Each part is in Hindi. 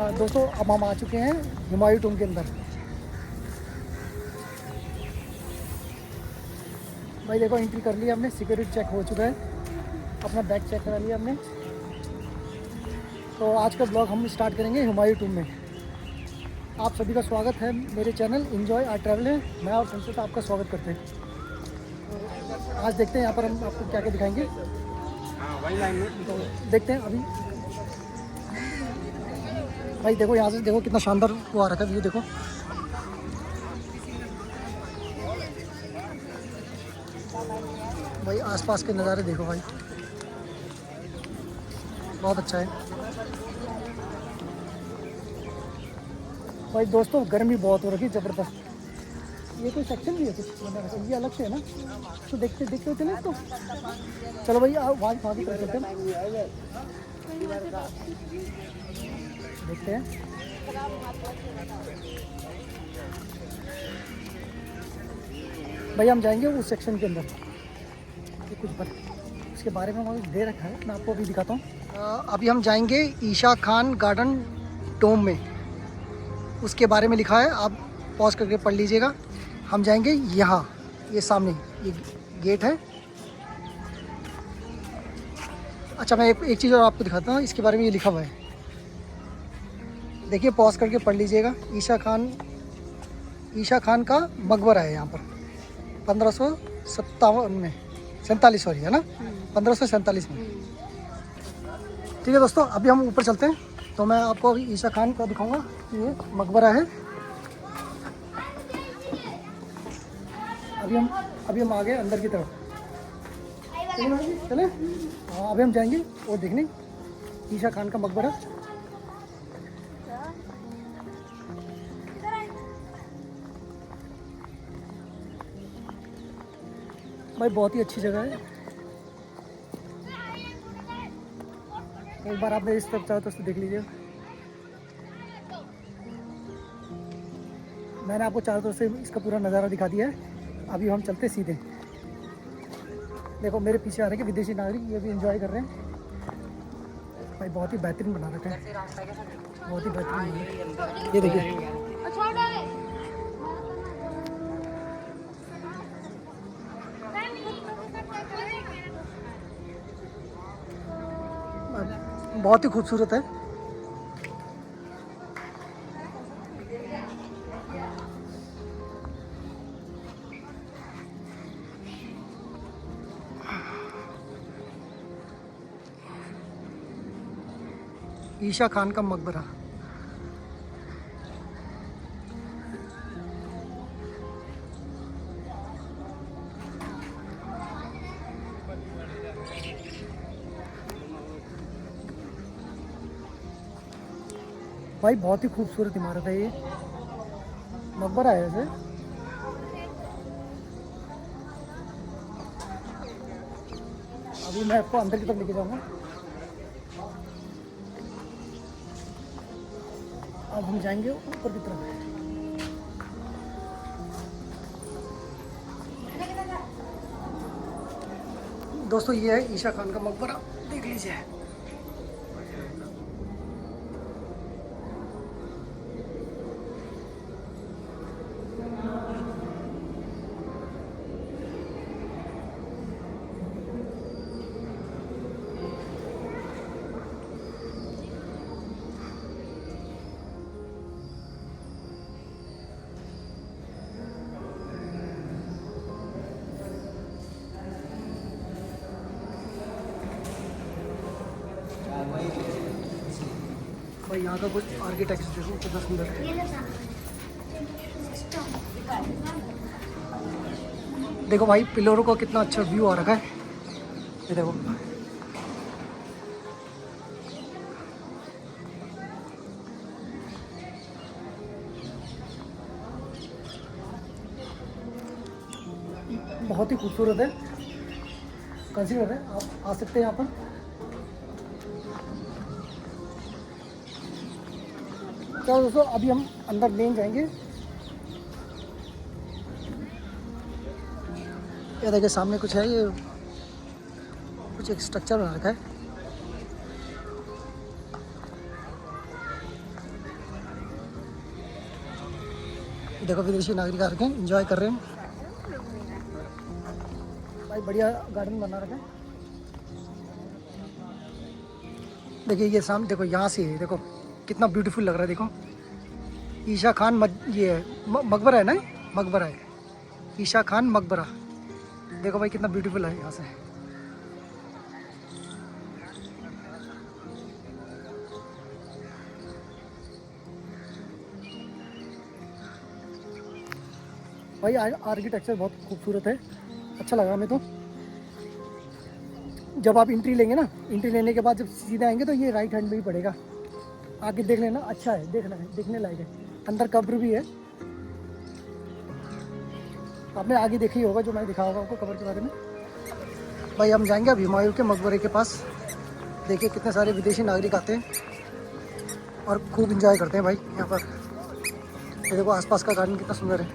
दोस्तों अब हम आ चुके हैं हुमायूं टूम के अंदर। भाई देखो एंट्री कर लिया हमने, सिक्योरिटी चेक हो चुका है, अपना बैग चेक करा लिया हमने। तो आज का ब्लॉग हम स्टार्ट करेंगे हुमायूं टूम में। आप सभी का स्वागत है मेरे चैनल एंजॉय आवर ट्रैवल में। मैं और संस्कृत आपका स्वागत करते हैं। तो आज देखते हैं यहाँ पर हम आपको क्या क्या दिखाएंगे। तो देखते हैं अभी। भाई देखो यहाँ से देखो कितना शानदार वो आ रखा है व्यू, देखो भाई आसपास के नज़ारे देखो भाई, बहुत अच्छा है भाई। दोस्तों गर्मी बहुत हो रही है ज़बरदस्त। ये कोई सेक्शन भी है कुछ, मतलब ये अलग से है ना, तो देखते देखते चले इसको। चलो भाई वहाँ की तरफ चलते हैं, देखते हैं। भाई हम जाएंगे उस सेक्शन के अंदर, ये कुछ उसके बारे में मुझे दे रखा है, मैं आपको अभी दिखाता हूँ। अभी हम जाएंगे ईशा खान गार्डन टोम में, उसके बारे में लिखा है, आप पॉज करके पढ़ लीजिएगा। हम जाएंगे यहाँ, ये सामने ये गेट है। अच्छा मैं एक चीज़ और आपको दिखाता हूँ, इसके बारे में ये लिखा हुआ है, देखिए पॉज करके पढ़ लीजिएगा। ईशा खान का मकबरा है यहाँ पर 1557 में, 47 सॉरी है ना, 1547 में। ठीक है दोस्तों, अभी हम ऊपर चलते हैं, तो मैं आपको अभी ईशा खान का दिखाऊंगा। ये मकबरा है। अभी हम आ गए अंदर की तरफ, चले। हाँ अभी हम जाएंगे और देखने ईशा खान का मकबरा। भाई बहुत ही अच्छी जगह है, एक बार आपने इस तरफ चाहो तो देख लीजिए। मैंने आपको चारों तरफ से इसका पूरा नज़ारा दिखा दिया है। अभी हम चलते सीधे। देखो मेरे पीछे आ रहे हैं विदेशी नागरिक, ये भी एंजॉय कर रहे हैं। भाई बहुत ही बेहतरीन बना रखा है, बहुत ही बेहतरीन। ये देखिए बहुत ही खूबसूरत है। ईशा खान का मकबरा। भाई बहुत ही खूबसूरत इमारत है, ये मकबरा है वैसे। अभी मैं आपको अंदर की तरफ लेके जाऊंगा। अब हम जाएंगे ऊपर की तरफ। दोस्तों ये है ईशा खान का मकबरा, देख लीजिए। भाई यहाँ का कुछ आर्किटेक्चर देखो कितना सुंदर है। देखो भाई पिलरों का कितना अच्छा व्यू आ रखा है, ये देखो। बहुत ही खूबसूरत है, कंसीडर है, आप आ सकते हैं यहाँ पर। चलो दोस्तों अभी हम अंदर मेन जाएंगे। ये देखिए सामने कुछ है, ये कुछ एक स्ट्रक्चर बना रखा है। देखो विदेशी नागरिक आ रखे हैं, एंजॉय कर रहे हैं भाई। बढ़िया गार्डन बना रखा है। देखिए ये सामने देखो, यहाँ से देखो कितना ब्यूटीफुल लग रहा है। देखो ईशा खान ये मकबरा है ना, मकबरा है ईशा खान मकबरा। देखो भाई कितना ब्यूटीफुल है यहाँ से। भाई आर्किटेक्चर बहुत खूबसूरत है, अच्छा लगा हमें तो। जब आप एंट्री लेंगे ना, एंट्री लेने के बाद जब सीधे आएंगे तो ये राइट हैंड में ही पड़ेगा, आगे देख लेना, अच्छा है, देखना है, देखने लायक है। अंदर कब्र भी है, आपने आगे देखी होगा जो मैंने दिखाया होगा आपको कब्र के बारे में। भाई हम जाएंगे अब हुमायूं के मकबरे के पास। देखिए कितने सारे विदेशी नागरिक आते हैं और खूब इंजॉय करते हैं भाई यहाँ पर। ये देखो आसपास का गार्डन कितना सुंदर है,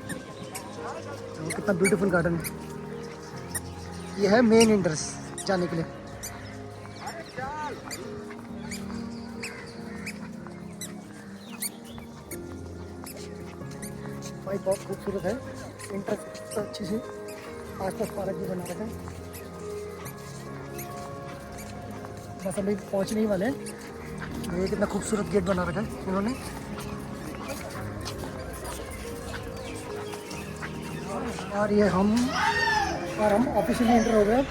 तो कितना ब्यूटीफुल गार्डन है। ये है मेन एंट्रेंस जाने के लिए। भाई बहुत खूबसूरत है, एंट्रेंस अच्छी सी, आसपास पार्क भी बना रखा है। बस अभी पहुँचने ही वाले हैं। ये कितना खूबसूरत गेट बना रखा है इन्होंने। और ये हम ऑफिशियली एंटर हो गए।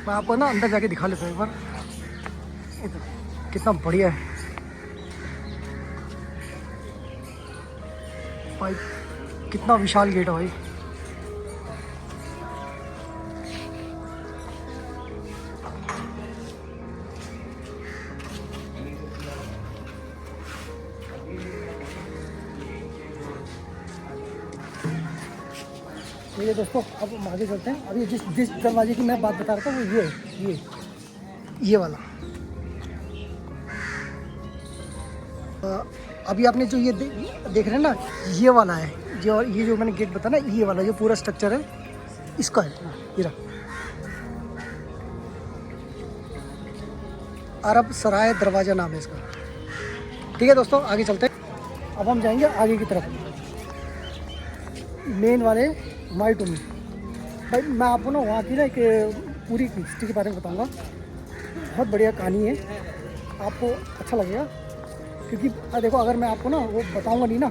मैं आपको ना अंदर जाके दिखा लेता हूँ एक बार, कितना बढ़िया है भाई, कितना विशाल गेट है भाई। ठीक है दोस्तों, अब हम आगे चलते हैं। अभी जिस दरवाजे की मैं बात बता रहा था वो ये वाला। अभी आपने जो ये देख रहे हैं ना, ये वाला है, ये जो मैंने गेट बताया ना, ये वाला जो पूरा स्ट्रक्चर है इसका है। ये रहा अरब सराय दरवाज़ा नाम है इसका। ठीक है दोस्तों, आगे चलते हैं। अब हम जाएंगे आगे की तरफ, मेन वाले हुमायूं टूम। भाई मैं आपको ना वहाँ की ना एक पूरी हिस्ट्री के बारे में बताऊँगा। बहुत बढ़िया कहानी है, आपको अच्छा लगेगा। क्योंकि देखो अगर मैं आपको ना वो बताऊँगा नहीं ना,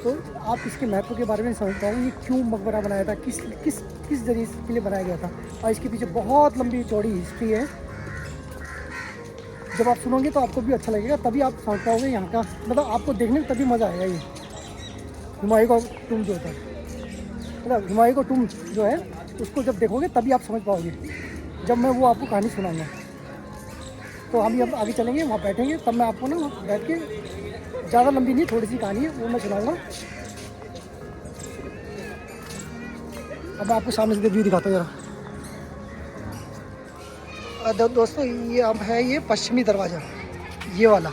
तो आप इसके महत्व के बारे में समझ पाओगे। ये क्यों मकबरा बनाया था, किस जरिए के लिए बनाया गया था, और इसके पीछे बहुत लंबी चौड़ी हिस्ट्री है। जब आप सुनोगे तो आपको भी अच्छा लगेगा, तभी आप समझ पाओगे यहाँ का, मतलब आपको देखने में तभी मज़ा आएगा। ये हुमायूं का टूम जो होता है, मतलब हुमायूं का टूम जो है, उसको जब देखोगे तभी आप समझ पाओगे, जब मैं वो आपको कहानी सुनाऊंगा। तो हम अब आगे चलेंगे, वहाँ बैठेंगे, तब मैं आपको ना बैठ के, ज़्यादा लंबी नहीं, थोड़ी सी कहानी है, वो मैं सुनाऊंगा। अब मैं आपको सामने से व्यू दिखाता हूँ जरा। दोस्तों ये अब है ये पश्चिमी दरवाज़ा, ये वाला,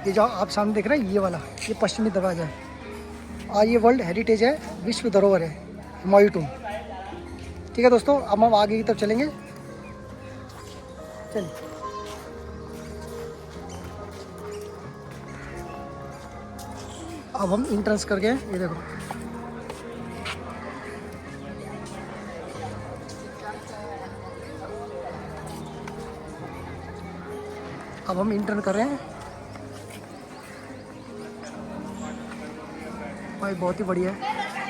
ये जो आप सामने देख रहे हैं ये वाला, ये पश्चिमी दरवाज़ा है। और ये वर्ल्ड हेरिटेज है, विश्व धरोहर है हुमायूं टूम। ठीक है दोस्तों, अब हम आगे की तरफ चलेंगे। चलिए, अब हम एंट्रेंस कर गए। ये देखो अब हम एंटर कर रहे हैं भाई, बहुत ही बढ़िया है।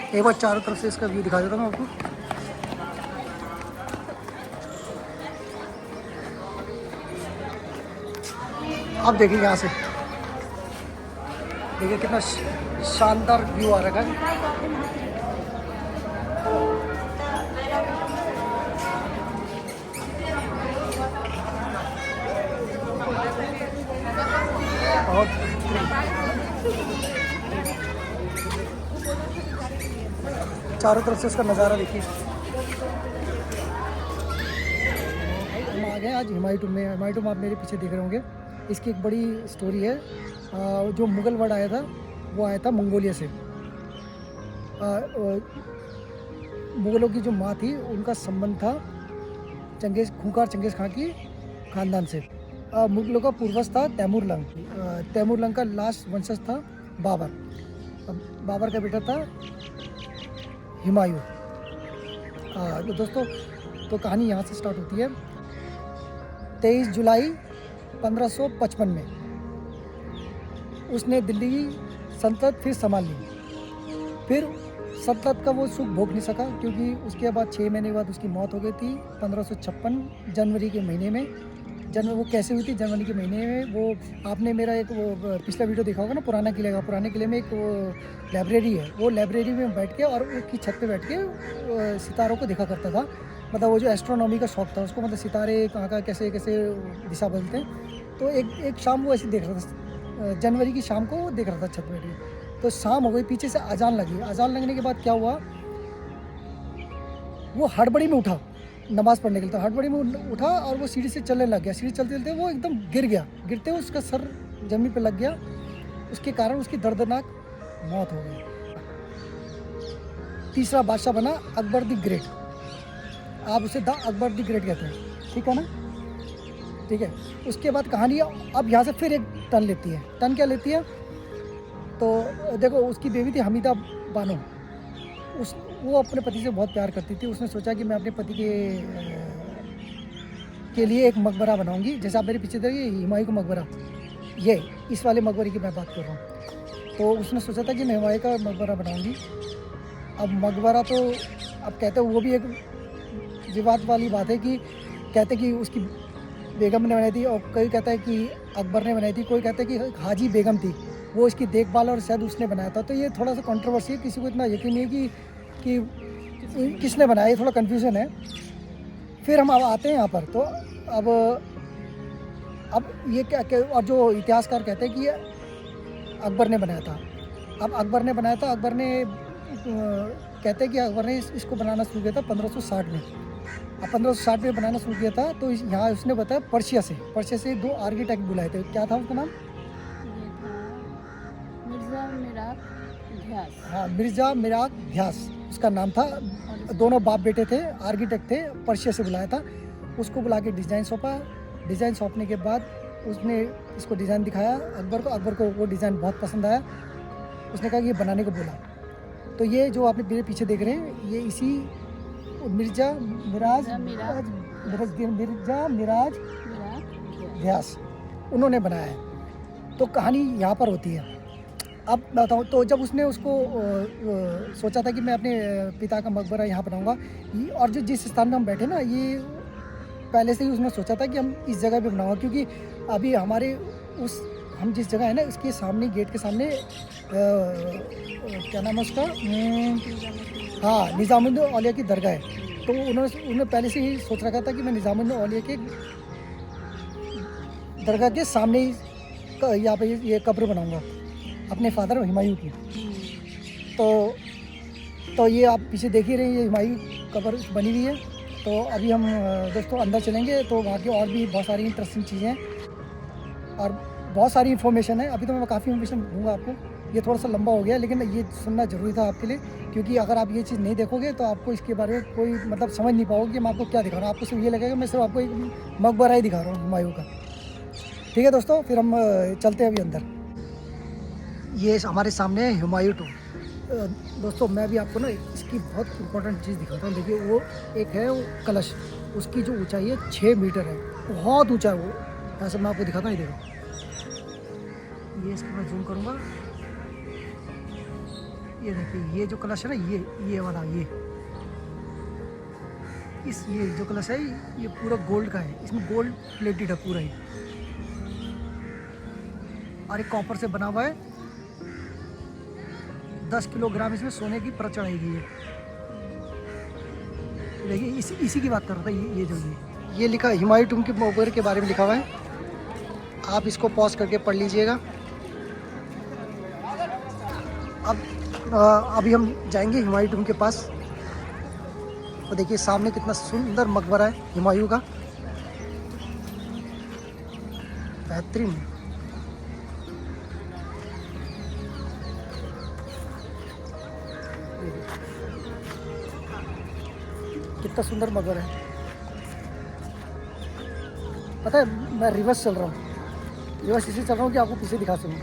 एक बार चारों तरफ से इसका व्यू दिखा देता हूँ आपको। अब देखिए यहाँ से, देखिए कितना शानदार व्यू आ रहा है। और चारों तरफ से इसका नज़ारा देखिए। हम आ गए आज हुमायूं टूम में। हुमायूं टूम आप मेरे पीछे देख रहे होंगे। इसकी एक बड़ी स्टोरी है। जो मुग़ल वर्ड आया था वो आया था मंगोलिया से। मुग़लों की जो माँ थी उनका संबंध था खूंखार चंगेज़ खां की ख़ानदान से। मुग़लों का पूर्वज था तैमूरलंग। तैमूरलंग का लास्ट वंशज था बाबर। बाबर का बेटा था हुमायूं। तो दोस्तों, तो कहानी यहाँ से स्टार्ट होती है। 23 जुलाई 1555 में उसने दिल्ली की सल्तनत फिर संभाल ली। फिर सल्तनत का वो सुख भोग नहीं सका, क्योंकि उसके बाद 6 महीने के बाद उसकी मौत हो गई थी 1556 जनवरी के महीने में। वो कैसे हुई थी? जनवरी के महीने में वो, आपने मेरा एक वो पिछला वीडियो देखा होगा ना पुराना किले का। पुराने किले में एक वो लाइब्रेरी है, वो लाइब्रेरी में बैठ के और उसकी छत पे बैठ के सितारों को देखा करता था। मतलब वो जो एस्ट्रोनॉमी का शौक था उसको, मतलब सितारे कहाँ का कैसे कैसे दिशा बदलते हैं। तो एक शाम वो ऐसे देख रहा था, जनवरी की शाम को वो देख रहा था छत बैठ के। तो शाम हो गई, पीछे से अजान लगी। अजान लगने के बाद क्या हुआ, वो हड़बड़ी में उठा नमाज़ पढ़ने के लिए। तो हड़बड़ी में उठा और वो सीढ़ी से चलने लग गया। सीढ़ी चलते चलते वो एकदम गिर गया। गिरते हुए उसका सर ज़मीन पे लग गया। उसके कारण उसकी दर्दनाक मौत हो गई। तीसरा बादशाह बना अकबर द ग्रेट। आप उसे द अकबर द ग्रेट कहते हैं, ठीक है ना? ठीक है। उसके बाद कहानी अब यहाँ से फिर एक टर्न लेती है। टर्न क्या लेती है? तो देखो, उसकी बेबी थी हमीदा बानो। वो अपने पति से बहुत प्यार करती थी। उसने सोचा कि मैं अपने पति के लिए एक मकबरा बनाऊंगी। जैसे आप मेरे पीछे देखिए, हुमायूं का मकबरा, ये इस वाले मकबरे की मैं बात कर रहा हूँ। तो उसने सोचा था कि मैं हुमायूं का मकबरा बनाऊंगी। अब मकबरा तो अब कहते हैं, वो भी एक विवाद वाली बात है कि कहते कि उसकी बेगम ने बनाई थी, और कोई कहता है कि अकबर ने बनाई थी, कोई कहता है कि हाजी बेगम थी वो इसकी देखभाल और शायद उसने बनाया था। तो ये थोड़ा सा कंट्रोवर्सी है, किसी को इतना यकीन नहीं है कि किसने बनाया, ये थोड़ा कन्फ्यूज़न है। फिर हम अब आते हैं यहाँ पर। तो अब ये क्या और जो इतिहासकार कहते हैं कि ये अकबर ने बनाया था। अब अकबर ने बनाया था, अकबर ने कहते हैं कि अकबर ने इसको बनाना शुरू किया था 1560 में। अब 1560 में बनाना शुरू किया था। तो यहाँ उसने बताया पर्शिया से 2 आर्किटेक्ट बुलाए थे। क्या था उसका नाम? हाँ, मिर्ज़ा मिराग ध्यास उसका नाम था। दोनों बाप बेटे थे, आर्किटेक्ट थे, पर्शिया से बुलाया था। उसको बुला के डिज़ाइन सौंपा। डिज़ाइन सौंपने के बाद उसने इसको डिज़ाइन दिखाया अकबर को वो डिज़ाइन बहुत पसंद आया। उसने कहा कि ये बनाने को बोला। तो ये जो आपने मेरे पीछे देख रहे हैं, ये इसी मिर्ज़ा मिराज ध्यास उन्होंने बनाया है। तो कहानी यहाँ पर होती है। अब मैं बताऊँ, तो जब उसने उसको सोचा था कि मैं अपने पिता का मकबरा यहाँ बनाऊँगा, और जिस स्थान में हम बैठे ना, ये पहले से ही उसने सोचा था कि हम इस जगह पे बनाऊँगा, क्योंकि अभी हमारे हम जिस जगह है ना, इसके सामने, गेट के सामने क्या नाम है उसका, हाँ, निज़ामुद्दीन औलिया की दरगाह है। तो उन्होंने पहले से ही सोच रखा था कि मैं निज़ामुद्दीन औलिया के दरगाह के सामने ही यहाँ पे ये कब्र बनाऊँगा अपने फादर हुमायूं की। तो ये आप पीछे देख ही रहे हैं, ये हुमायूं कब्र बनी हुई है। तो अभी हम दोस्तों अंदर चलेंगे, तो वहाँ की और भी बहुत सारी इंटरेस्टिंग चीज़ें हैं और बहुत सारी इन्फॉर्मेशन है। अभी तो मैं काफ़ी इन्फॉर्मेशन दूँगा आपको। ये थोड़ा सा लंबा हो गया, लेकिन ये सुनना ज़रूरी था आपके लिए, क्योंकि अगर आप ये चीज़ नहीं देखोगे तो आपको इसके बारे में कोई मतलब समझ नहीं पाओगे कि मैं आपको क्या दिखा रहा हूँ। आपको सिर्फ ये लगेगा मैं सिर्फ आपको एक मकबरा ही दिखा रहा हूँ हुमायूं का। ठीक है दोस्तों, फिर हम चलते हैं अभी अंदर। ये हमारे सामने है हुमायूं टूम। दोस्तों, मैं भी आपको ना इसकी बहुत इंपॉर्टेंट चीज़ दिखाता हूँ। देखिए, वो एक है वो कलश, उसकी जो ऊंचाई है 6 मीटर है, बहुत ऊंचा है वो। ऐसे मैं आपको दिखाता हूँ, ये देखो, ये इसको मैं जूम करूँगा, ये देखिए, ये जो कलश है ना, ये वाला, ये जो कलश है, ये पूरा गोल्ड का है। इसमें गोल्ड प्लेटेड है पूरा ही, और एक कॉपर से बना हुआ है। 10 किलोग्राम इसमें सोने की परत चढ़ाई गई है। देखिए, इसी की बात कर रहा था। ये लिखा हुमायूं टूम के मकबरे के बारे में लिखा हुआ है। आप इसको पॉज करके पढ़ लीजिएगा। अभी हम जाएंगे हुमायूं टूम के पास। तो देखिए सामने कितना सुंदर मकबरा है हुमायूं का, बेहतरीन। कितना सुंदर मकबरा है। पता है, मैं रिवर्स चल रहा हूँ, रिवर्स इसलिए चल रहा हूँ कि आपको पीछे दिखा सकूँ।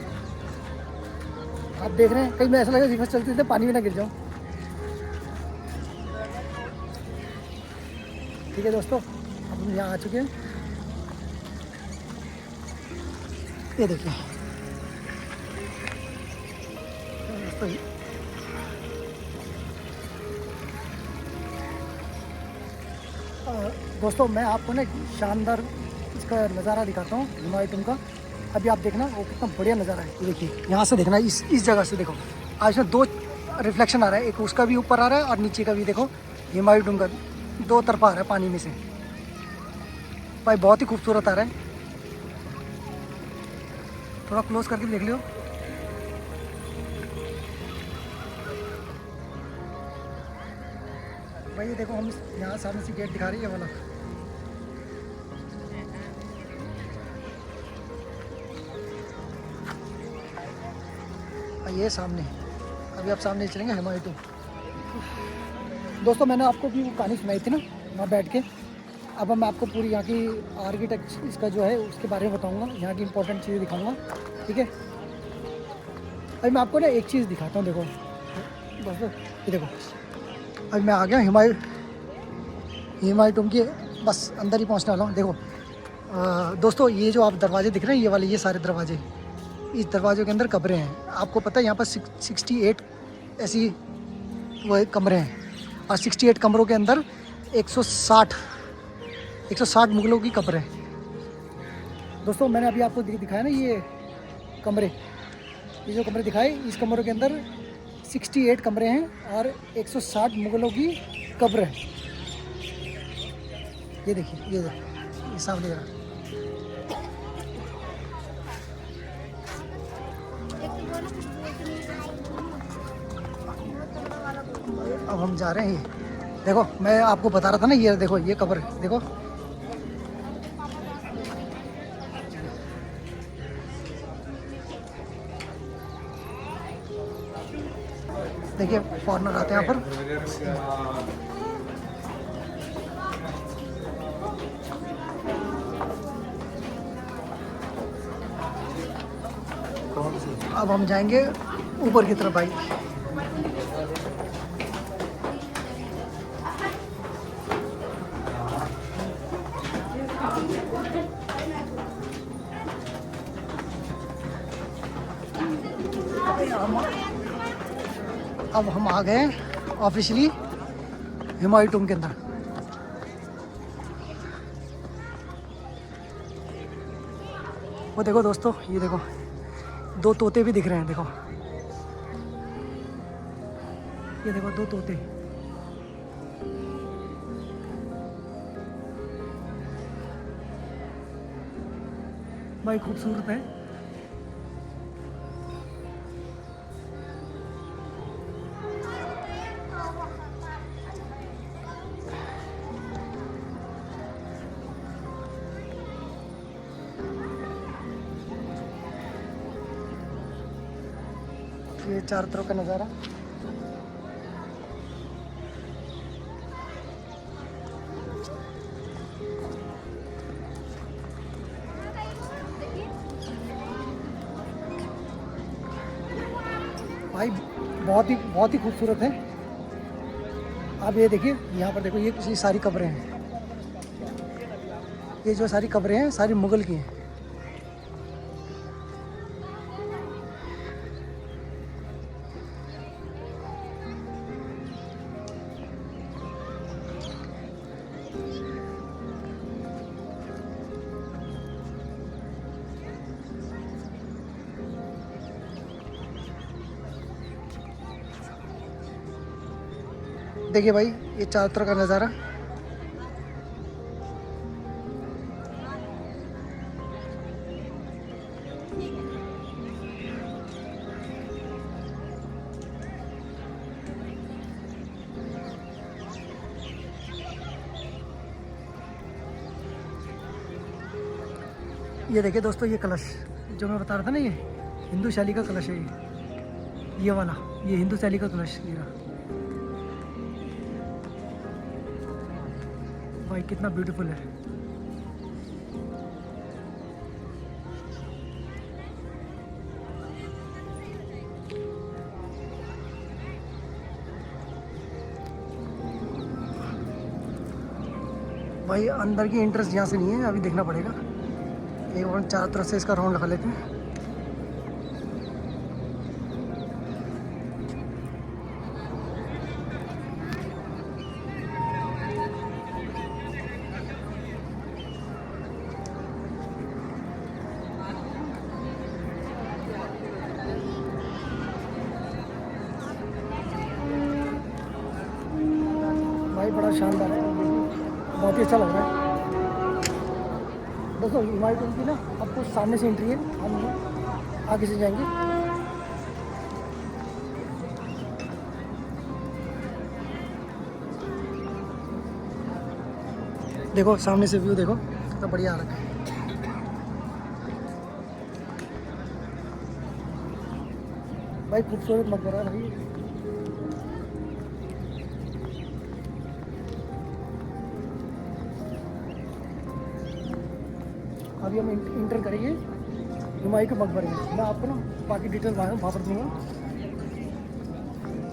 आप देख रहे हैं, कहीं मैं ऐसा लगा रिवर्स चलते थे पानी में ना गिर जाऊँ। ठीक है दोस्तों, अब हम यहाँ आ चुके हैं। ये देखिए दोस्तों, मैं आपको ना शानदार इसका नज़ारा दिखाता हूँ हिमालय टूम का। अभी आप देखना वो कितना बढ़िया नज़ारा है। ये देखिए यहाँ से देखना, इस जगह से देखो, आज में 2 रिफ्लेक्शन आ रहा है, एक उसका भी ऊपर आ रहा है और नीचे का भी देखो, हिमालय टूम का 2 तरफा आ रहा है पानी में से। भाई बहुत ही खूबसूरत आ रहा है, थोड़ा क्लोज करके देख लियो। भाई ये देखो, हम यहाँ सामने से गेट दिखा रही है वाला। ये सामने, अभी आप सामने चलेंगे हिमालय टूम। दोस्तों मैंने आपको भी वो कहानी सुनाई थी ना वहाँ बैठ के। अब मैं आपको पूरी यहाँ की आर्किटेक्ट इसका जो है उसके बारे में बताऊँगा, यहाँ की इंपॉर्टेंट चीज़ें दिखाऊँगा। ठीक है, अभी मैं आपको ना एक चीज़ दिखाता हूँ। देखो दोस्तों, ये देखो, अभी मैं आ गया हिमालय टूम के बस अंदर ही पहुँचने वाला हूँ। देखो दोस्तों, ये जो आप दरवाजे दिख रहे हैं, ये वाले, ये सारे दरवाजे, इस दरवाज़ों के अंदर कमरे हैं। आपको पता है यहाँ पर 68 ऐसी वो कमरे हैं, और 68 कमरों के अंदर 160 मुगलों की कब्र है। दोस्तों मैंने अभी आपको दिखाया ना ये कमरे, ये जो कमरे दिखाए, इस कमरों के अंदर 68 कमरे हैं और 160 मुगलों की कब्र है। ये देखिए, ये सामने जरा, अब हम जा रहे हैं। देखो मैं आपको बता रहा था ना, ये देखो, ये कब्र देखो, देखिए फॉरेनर आते हैं यहाँ पर। अब हम जाएंगे ऊपर की तरफ भाई। अब हम आ गए ऑफिशियली हिमालय टूम के अंदर। वो देखो दोस्तों, ये देखो 2 तोते भी दिख रहे हैं। देखो ये देखो 2 तोते। भाई खूबसूरत है। ये चारों तरफ का नज़ारा। भाई बहुत ही खूबसूरत है। आप ये देखिए, यहाँ पर देखो, ये सारी कब्रें हैं। ये जो सारी कब्रें हैं सारी मुगल की हैं। देखिए भाई, ये चारों तरफ का नज़ारा। ये देखिए दोस्तों, ये कलश जो मैं बता रहा था ना, ये हिंदू शैली का कलश है। ये वाला, ये हिंदू शैली का कलश। ये रहा भाई, कितना ब्यूटीफुल है। भाई अंदर की इंटरेस्ट यहाँ से नहीं है, अभी देखना पड़ेगा। एक बार चारों तरफ से इसका राउंड लगा लेते हैं। भाई बड़ा शानदार है, बहुत ही अच्छा लग रहा है। दोस्तों हिमालय की ना आपको सामने से एंट्री है, हम आगे से जाएंगे। देखो सामने से व्यू देखो कितना बढ़िया आ रखा है। भाई खूबसूरत मकबरा है भाई। अभी हम इंटर करेंगे हुमायूं के मकबरे में। मैं आपको ना बाकी डिटेल वहाँ पर दूँगा।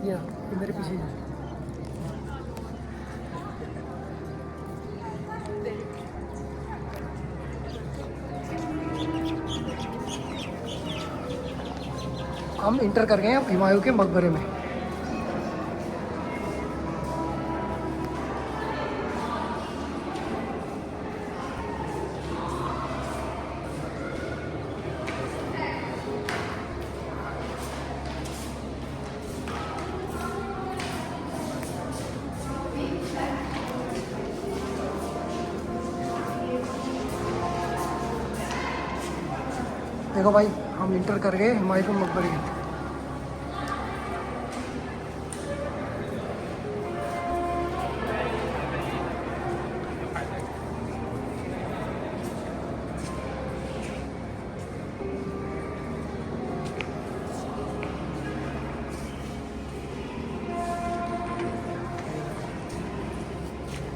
ये मेरे पीछे है। हम इंटर कर गए हैं हुमायूं के मकबरे में। देखो भाई हम इंटर कर गए हुमायूं के मकबरे में।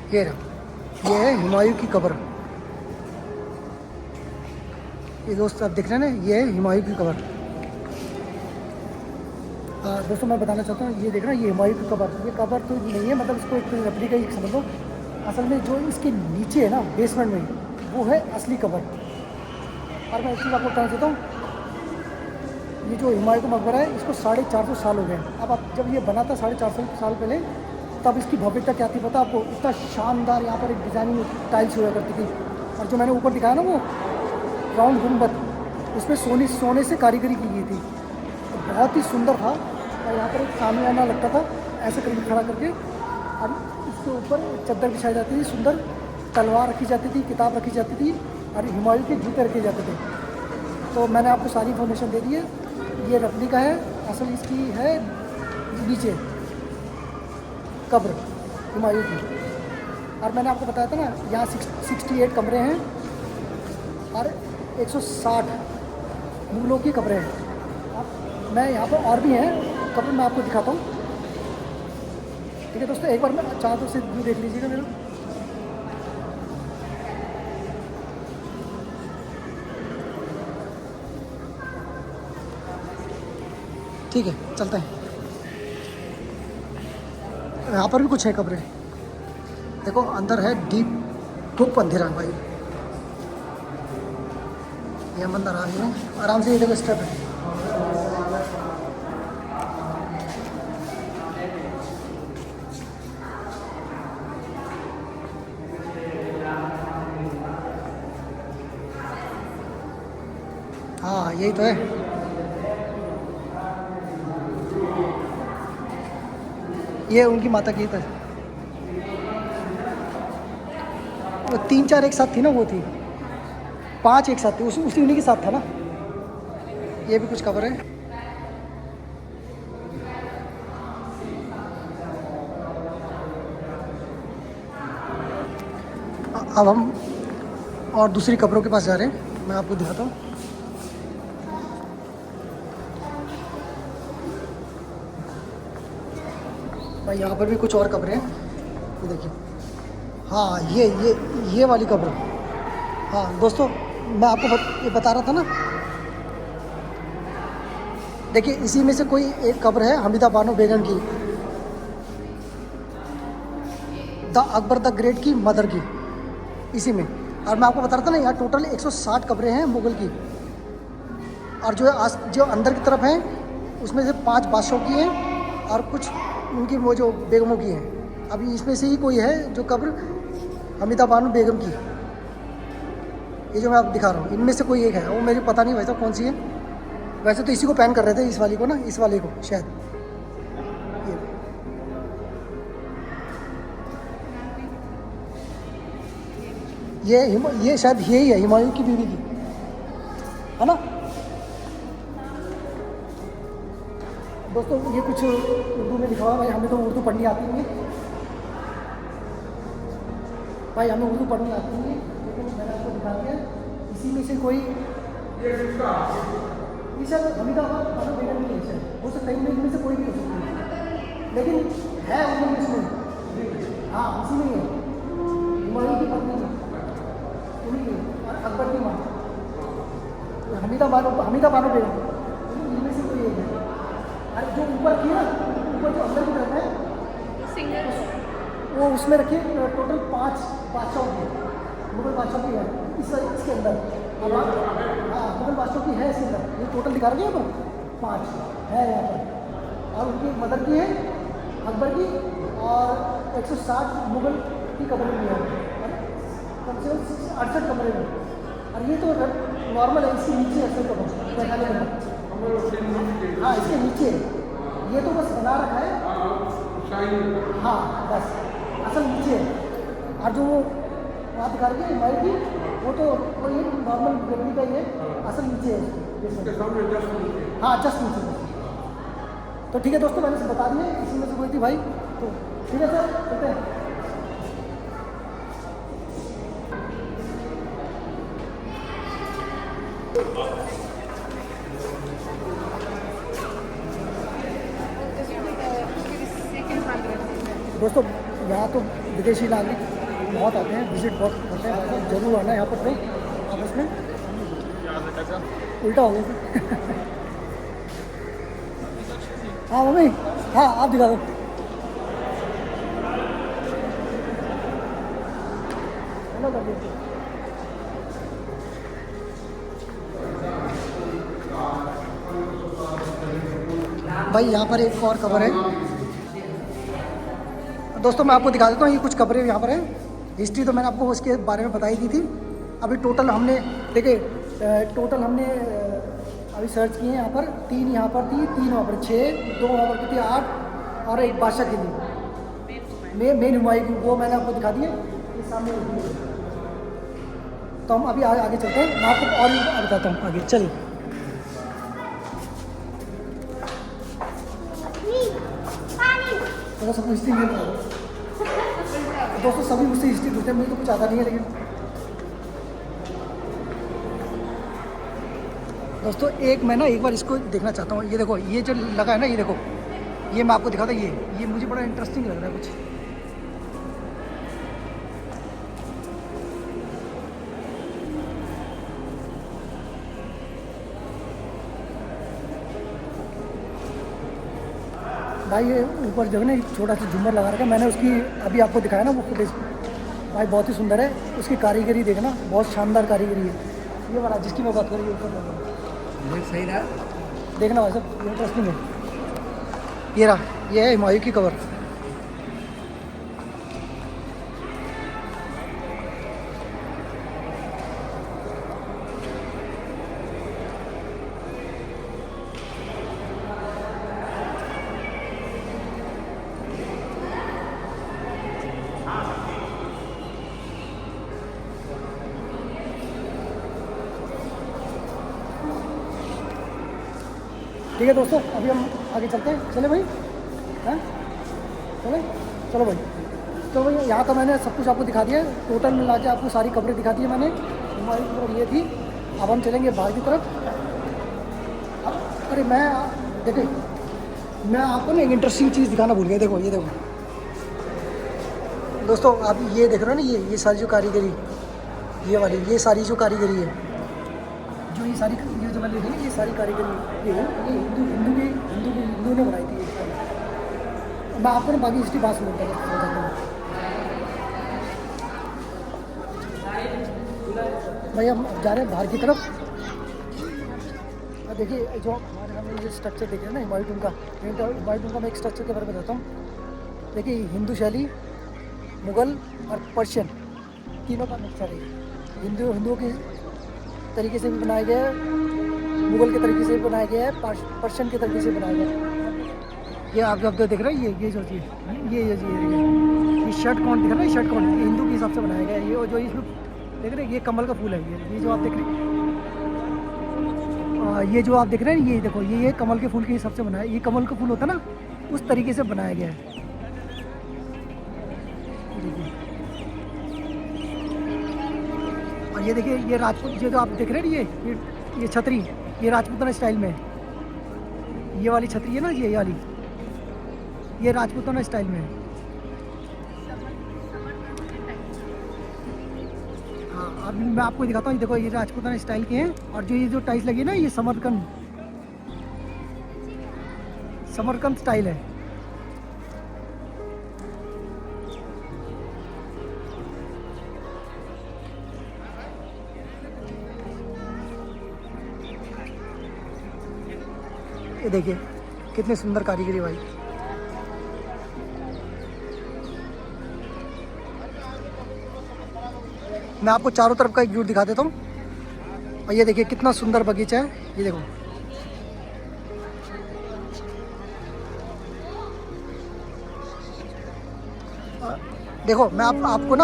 ये रहा, ये है हुमायूं की कब्र। ये दोस्त आप देख रहे हैं ना, ये है हुमायूं की कब्र। दोस्तों मैं बताना चाहता हूँ, ये देख रहे हैं ये हुमायूं की कब्र। ये कब्र तो नहीं है, मतलब इसको एक रेप्लिका ही समझ लो। असल में जो इसके नीचे है ना बेसमेंट में, वो है असली कब्र। और मैं एक चीज़ आपको बताना चाहता हूँ, ये जो हुमायूं का मकबरा है इसको 450 साल हो गए। अब आप जब ये बना था 450 साल पहले, तब इसकी भव्यता क्या थी पता आपको? इतना शानदार यहाँ पर एक डिज़ाइनिंग टाइल्स हुआ करती थी। और जो मैंने ऊपर दिखाया ना वो राउंड गुंबद, उसमें सोने से कारीगरी की गई थी। तो बहुत ही सुंदर था। और यहाँ पर एक सामियाना लगता था ऐसे करके खड़ा करके, और इसके ऊपर चद्दर बिछाई जाती थी, सुंदर तलवार रखी जाती थी, किताब रखी जाती थी, और हुमायूं के जूते रखे जाते थे। तो मैंने आपको सारी इन्फॉर्मेशन दे दी है। ये रेप्लिका है, असल इसकी है नीचे कब्र हुमायूं की। और मैंने आपको बताया था ना यहाँ 68 कमरे हैं और 160 मुगलों की कब्रें हैं। मैं यहाँ पर और भी हैं कब्र, मैं आपको दिखाता हूँ। ठीक है दोस्तों, एक बार मैं चारों तरफ से व्यू देख लीजिएगा मेरा। ठीक है चलते हैं। यहाँ पर भी कुछ है कब्रें। देखो अंदर है डीप खूब अंधेरा भाई। ये हम अंदर आ गए हैं आराम से। ये देखो स्टेप है। हाँ यही तो है। ये उनकी माता की तो वो 3-4 एक साथ थी ना, वो थी 5 एक साथ थी, उसी उन्हीं के साथ था ना। ये भी कुछ खबर है। अब हम और दूसरी कब्रों के पास जा रहे हैं, मैं आपको दिखाता हूँ। भाई यहाँ पर भी कुछ और कब्रें हैं, ये देखिए। हाँ ये वाली कब्र। हाँ दोस्तों मैं आपको ये बता रहा था ना, देखिए इसी में से कोई एक कब्र है हमीदा बानो बेगम की, द अकबर द ग्रेट की मदर की। इसी में। और मैं आपको बता रहा था ना, यहाँ टोटल 160 कब्रें हैं मुग़ल की। और जो अंदर की तरफ हैं उसमें से 5 बादशाहों की हैं और कुछ उनकी वो जो बेगमों की हैं। अभी इसमें से ही कोई है जो कब्र हमीदा बानो बेगम की, ये जो मैं आपको दिखा रहा हूँ, इनमें से कोई एक है। वो मेरी पता नहीं वैसा कौन सी है। वैसे तो इसी को पहन कर रहे थे, इस वाली को ना, इस वाले को शायद। ये शायद यही है हुमायूं की बीवी की, है ना दोस्तों। ये कुछ उर्दू में लिखा हुआ है। भाई हमें तो उर्दू पढ़नी आती नहीं है, भाई हमें उर्दू पढ़नी आती नहीं है, लेकिन मैंने आपको दिखा दिया। इसी में से कोई ये सर हमीदाबाद बानो बेगम की है, हो सकता है इनमें से कोई भी हो सकती है, लेकिन है उनमें इसमें। हाँ इसी में है, हुमायूं की पत्नी में उन्हीं की, और अकबर की माँ हमीदा बानो बेगम, इनमें से कोई एक है। अरे जो ऊपर की है, ऊपर जो अंदर की तरफ है सिंगल, वो उसमें रखिए। टोटल 5 बादशाहों की, मुगल बादशाह की है इसके अंदर। अब आप हाँ मुगल बादशाह की है इसके अंदर, ये टोटल दिखा रहे हैं यहाँ पर 5 है यहाँ पर। और उनकी मदर की है अकबर की, और 160 मुगल की कब्रें भी है, कम से कम 68 कमरे में। और ये तो नॉर्मल है, इसके नीचे असल कब्र बैठाने में। हाँ इसके नीचे, ये तो बस बना रखा है। हाँ बस असल नीचे है। और जो वो वहाँ दिखा रही है हुमायूं की, वो तो वो ये नॉर्मल व्यक्ति का ही है, असल नीचे है उसके सामने। हाँ जस्ट नीचे। तो ठीक है दोस्तों, मैंने बता दिया इसी में से कोई थी भाई। तो ठीक है सर, चलते हैं। दोस्तों यहाँ तो विदेशी नागरिक बहुत आते हैं, विजिट बहुत करते हैं, जरूर आना है यहाँ पर। तो आपस में उल्टा हो गया। हाँ मम्मी, हाँ आप दिखा दो। भाई यहाँ पर एक और कब्र है दोस्तों, मैं आपको दिखा देता हूँ। ये कुछ कब्रें यहाँ पर हैं। हिस्ट्री तो मैंने आपको उसके बारे में बताई दी थी। अभी टोटल हमने देखिए, टोटल हमने अभी सर्च किए हैं यहाँ पर। 3 यहाँ पर थी, 3 वहाँ पर, 6, 2 वहाँ पर थी, 8, और एक बादशाह की थी मेन हुमायूं, वो मैंने आपको दिखा दिए। ये सामने तो हम अभी आगे चलते हैं, मैं आपको और बताता हूँ आगे। चलिए तो सब हिस्ट्री मिल रहा है दोस्तों, सभी मुझसे हिस्ट्री पूछते हैं, मुझे तो कुछ आता नहीं है। लेकिन दोस्तों एक मैं ना एक बार इसको देखना चाहता हूँ। ये देखो, ये जो लगा है ना, ये देखो, ये मैं आपको दिखाता। ये मुझे बड़ा इंटरेस्टिंग लग रहा है कुछ। भाई ये ऊपर जो है ना छोटा सा झूमर लगा रखा है, मैंने उसकी अभी आपको दिखाया ना वो फुटेज, भाई बहुत ही सुंदर है। उसकी कारीगरी देखना, बहुत शानदार कारीगरी है। ये वाला जिसकी मैं बात कर रही हूँ ऊपर सही रहा, देखना भाई सब इंटरेस्टिंग है। ये रहा, ये है हुमायूं की कब्र। ठीक है दोस्तों, अभी हम आगे चलते हैं। चले भाई, हैं चले, चलो भाई। तो भाई यहाँ का मैंने सब कुछ आपको दिखा दिया है। टोटल मिला के आपको सारी कब्रें दिखा दी है मैंने। हमारी तरफ ये थी। अब हम चलेंगे बाहर की तरफ। अरे मैं देखिए, मैं आपको ना एक इंटरेस्टिंग चीज़ दिखाना भूल गया। देखो, ये देखो दोस्तों, आप ये देख रहे हो ना, ये सारी जो कारीगरी, ये वाली, ये सारी जो कारीगरी है, जो ये सारी ये जो वाली है, ये सारी कारीगरी ये हिंदू ने बनाई थी। मैं आपको ना बाकी हिस्ट्री बात सुनता हूँ। भाई हम जा रहे हैं बाहर की तरफ। देखिए जो हमारे सामने ये स्ट्रक्चर देख रहे हैं ना हुमायूं का, हुमायूं का मैं एक स्ट्रक्चर के बारे में बताता हूँ। देखिए हिंदू शैली, मुग़ल और पर्शियन तीनों का मिक्सचर है। हिंदुओं के तरीके से भी बनाया गया है, मुग़ल के तरीके से भी बनाया गया है, पर्शियन के तरीके से बनाया गया है। ये आप जब देख रहे हैं ये जो चीज़ ये शर्ट कौन दिख रहा है, शर्ट कौन हिंदू के हिसाब से बनाया गया है। ये जो इसमें देख रहे हैं ये कमल का फूल है। ये जो आप देख रहे हैं ये जो आप देख रहे हैं ये देखो ये कमल के फूल के हिसाब से बनाया है। ये कमल का फूल होता है ना, उस तरीके से बनाया गया है। और ये देखिए ये राजपूत जो आप देख रहे हैं ये छतरी, ये राजपूताना स्टाइल में है। ये वाली छतरी है ना, ये वाली ये राजपूताना स्टाइल में है। हाँ अब मैं आपको दिखाता हूँ। देखो ये राजपूताना स्टाइल के हैं। और ये जो टाइल्स लगी है ना ये समरकंद स्टाइल है। ये देखिए कितनी सुंदर कारीगरी भाई। मैं आपको चारों तरफ का एक व्यू दिखा देता हूँ। और ये देखिए कितना सुंदर बगीचा है। ये देखो देखो मैं आपको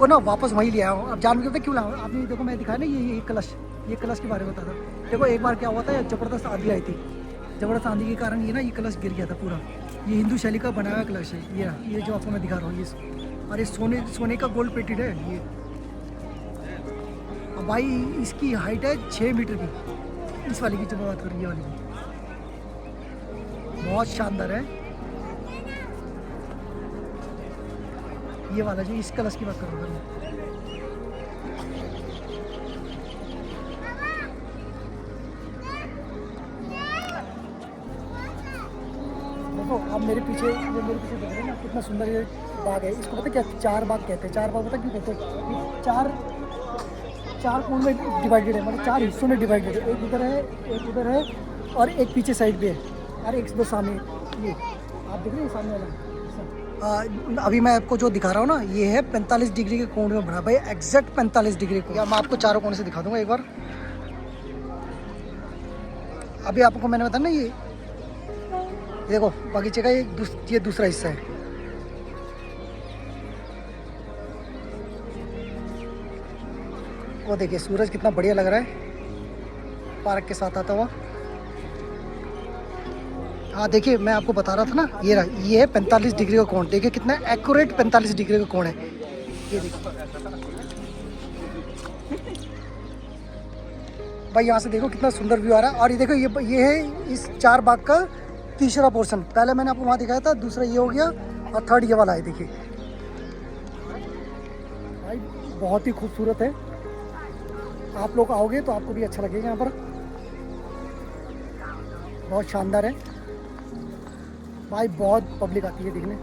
ना वापस वहीं ले आया हूँ। अब जान के क्यों लाया आपने देखो मैं दिखाया ना ये कलश के बारे में बताता। देखो एक बार क्या हुआ था, ज़बरदस्त आंधी आई थी। ज़बरदस्त आंधी के कारण ये कलश गिर गया था पूरा। ये हिंदू शैली का बनाया हुआ कलश है। ये जो आपको मैं दिखा रहा हूँ ये, और ये सोने का गोल्ड प्लेटेड है ये। अब भाई इसकी हाइट है 6 मीटर की। इस वाली की जो मैं बात कर रही, ये वाली की बहुत शानदार है। ये वाला जो इस कलश की बात कर रहा हूँ देखो अब मेरे पीछे देख रहे हैं ना कितना सुंदर ये बाग है। इसको पता क्या चार बाग कहते हैं। चार बाग पता क्यों कहते हैं? चार कोण में डिवाइडेड है, मतलब 4 हिस्सों में डिवाइडेड है। एक उधर है और एक पीछे साइड पे है और एक दो सामने। ये आप देख रहे हैं सामने वाला। अभी मैं आपको जो दिखा रहा हूँ ना ये है 45 डिग्री के कोण में बना भाई, एग्जैक्ट 45 डिग्री को। या मैं आपको चारों कोण से दिखा दूंगा एक बार। अभी आपको मैंने बताया ना ये देखो बगीचे का ये दूसरा हिस्सा है। वो देखिए सूरज कितना बढ़िया लग रहा है पार्क के साथ आता हुआ। हाँ देखिए मैं आपको बता रहा था ना ये है 45 डिग्री का कोण। देखिए कितना एक्यूरेट 45 डिग्री का कोण है। ये देखिए भाई यहाँ से देखो कितना सुंदर व्यू आ रहा है। और ये देखो ये है इस चार बाग का तीसरा पोर्शन। पहले मैंने आपको वहाँ दिखाया था, दूसरा ये हो गया और थर्ड ये वाला है। देखिए भाई बहुत ही खूबसूरत है। आप लोग आओगे तो आपको भी अच्छा लगेगा। यहाँ पर बहुत शानदार है भाई, बहुत पब्लिक आती है देखने।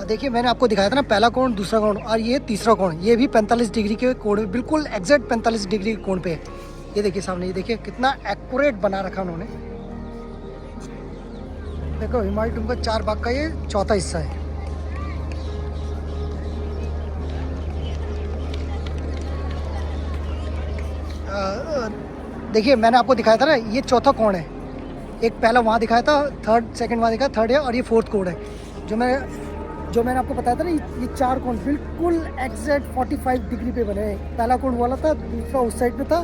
देखिए मैंने आपको दिखाया था ना पहला कोण, दूसरा कोण और ये तीसरा कोण। ये भी 45 डिग्री के कोण में, बिल्कुल एग्जैक्ट 45 डिग्री के कोण पे है। ये देखिए सामने, ये देखिए कितना एक्यूरेट बना रखा उन्होंने। देखो हुमायूं का चार बाग का ये चौथा हिस्सा है। देखिए मैंने आपको दिखाया था ना ये चौथा कोण है। एक पहला वहाँ दिखाया था, सेकंड वहाँ दिखाया, थर्ड है और ये फोर्थ कोण है। जो मैंने आपको बताया था ना ये चार कोण बिल्कुल एग्जैक्ट 45 डिग्री पे बने हैं। पहला कोण वाला था, दूसरा उस साइड पे था,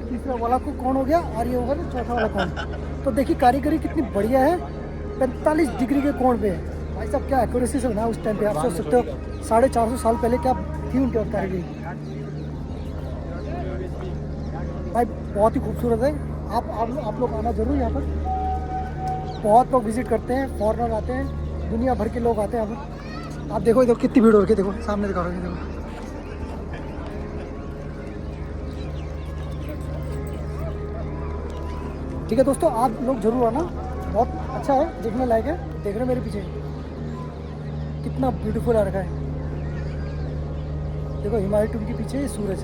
तीसरा वाला को कोण हो गया और ये होगा ना चौथा वाला कोण। तो देखिए कारीगरी कितनी बढ़िया है, 45 डिग्री के कोण पे है भाई साहब। क्या एक्यूरेसी से बना उस टाइम पे, आप सोच सकते हो 450 साल पहले क्या थी उनके कारीगरी भाई। बहुत ही खूबसूरत है। आप लोग आना जरूर यहाँ पर। बहुत लोग विजिट करते हैं, फॉरेनर आते हैं, दुनिया भर के लोग आते हैं यहाँ पर। आप देखो इधर कितनी भीड़ हो रही है। देखो सामने दिखा रहा हूँ, देखो ठीक है दोस्तों, आप लोग जरूर आना। बहुत अच्छा है, देखने लायक है। देख रहे मेरे पीछे कितना ब्यूटीफुल आ रखा है। देखो हिमालय टूम के पीछे ये सूरज।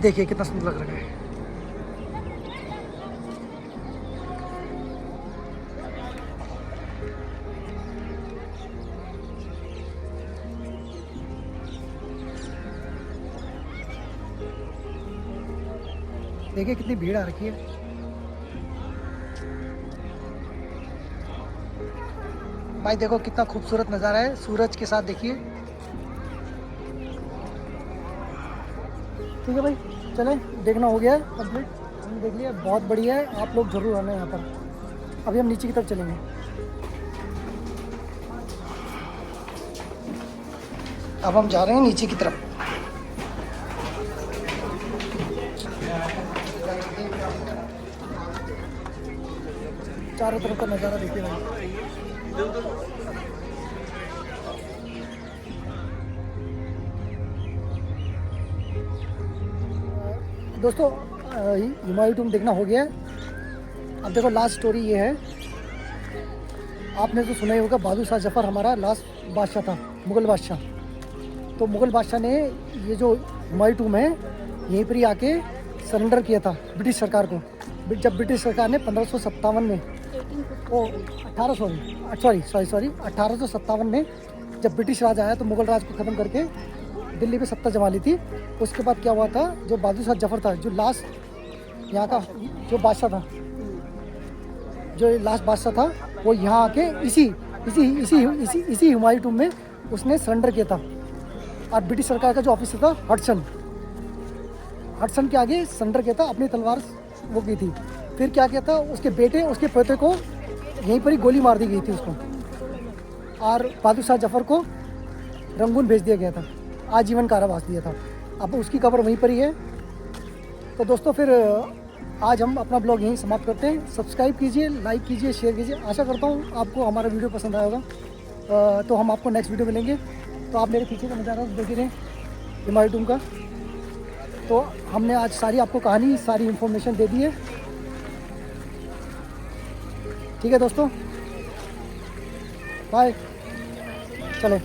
देखिए कितना सुंदर लग रहा है। देखिए कितनी भीड़ आ रखी है। भाई देखो कितना खूबसूरत नज़ारा है सूरज के साथ, देखिए। ठीक है भाई, चलें, देखना हो गया है कंप्लीट, हमने देख लिया, बहुत बढ़िया है। आप लोग ज़रूर आना यहाँ पर। अभी हम नीचे की तरफ चलेंगे। अब हम जा रहे हैं नीचे की तरफ। चारों तरफ का नज़ारा देखिए भाई। दोस्तों हिमालय टूम देखना हो गया है। अब देखो लास्ट स्टोरी ये है, आपने तो सुना ही होगा बहादुर शाह जफ़र हमारा लास्ट बादशाह था, मुग़ल बादशाह। तो मुग़ल बादशाह ने ये जो हिमालय टूम है यहीं पर ही आके सरेंडर किया था ब्रिटिश सरकार को। जब ब्रिटिश सरकार ने 1557 में 1857 में जब ब्रिटिश राज आया तो मुग़ल राज को ख़त्म करके दिल्ली पे सत्ता जमा ली थी। उसके बाद क्या हुआ था, जो बहादुर शाह जफ़र था, जो लास्ट यहाँ का जो बादशाह था, जो लास्ट बादशाह था, वो यहाँ आके इसी हिमालय टूम में उसने सरेंडर किया था। और ब्रिटिश सरकार का जो ऑफिसर था हडसन के आगे सरेंडर किया था, अपनी तलवार वो की थी। फिर क्या किया था, उसके बेटे उसके पोते को यहीं पर ही गोली मार दी गई थी उसको, और बहादुर शाह जफ़र को रंगून भेज दिया गया था, आजीवन कारावास दिया था। अब उसकी कब्र वहीं पर ही है। तो दोस्तों फिर आज हम अपना ब्लॉग यहीं समाप्त करते हैं। सब्सक्राइब कीजिए, लाइक कीजिए, शेयर कीजिए। आशा करता हूँ आपको हमारा वीडियो पसंद आया होगा। तो हम आपको नेक्स्ट वीडियो मिलेंगे। तो आप मेरे पीछे का नज़ारा देख रहे हैं हिमालय टूम का। तो हमने आज सारी आपको कहानी, सारी इन्फॉर्मेशन दे दी है। ठीक है दोस्तों, बाय, चलो।